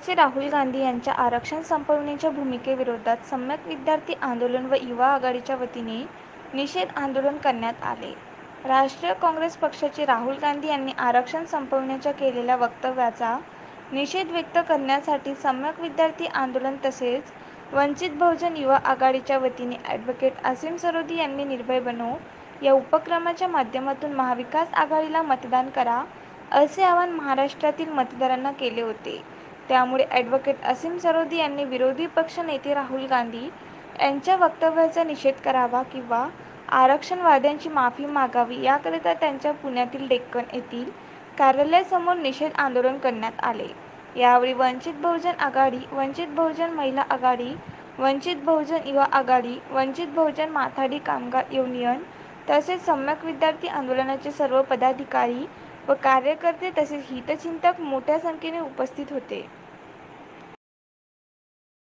काँग्रेसचे राहुल गांधी यांच्या आरक्षण संपवण्याच्या भूमिकेविरोधात सम्यक विद्यार्थी आंदोलन व युवा आघाडीच्या वतीने निषेध आंदोलन करण्यात आले. राष्ट्रीय काँग्रेस पक्षाचे राहुल गांधी यांनी आरक्षण संपवण्याच्या केलेल्या वक्तव्याचा निषेध व्यक्त करण्यासाठी सम्यक विद्यार्थी आंदोलन तसेच वंचित बहुजन युवा आघाडीच्या वतीने ॲडव्होकेट असीम सरोदी यांनी निर्भय बनो या उपक्रमाच्या माध्यमातून महाविकास आघाडीला मतदान करा असे आवाहन महाराष्ट्रातील मतदारांना केले होते. त्यामुळे ॲडव्होकेट असीम सरोदी यांनी विरोधी पक्ष नेते राहुल गांधी यांच्या वक्तव्याचा निषेध करावा किंवा आरक्षणवाद्यांची माफी मागावी याकरिता त्यांच्या पुण्यातील डेक्कन येथील कार्यालयासमोर निषेध आंदोलन करण्यात आले. यावेळी वंचित बहुजन आघाडी, वंचित बहुजन महिला आघाडी, वंचित बहुजन युवा आघाडी, वंचित बहुजन माथाडी कामगार युनियन तसेच सम्यक विद्यार्थी आंदोलनाचे सर्व पदाधिकारी व कार्यकर्ते तसेच हितचिंतक मोठ्या संख्येने उपस्थित होते.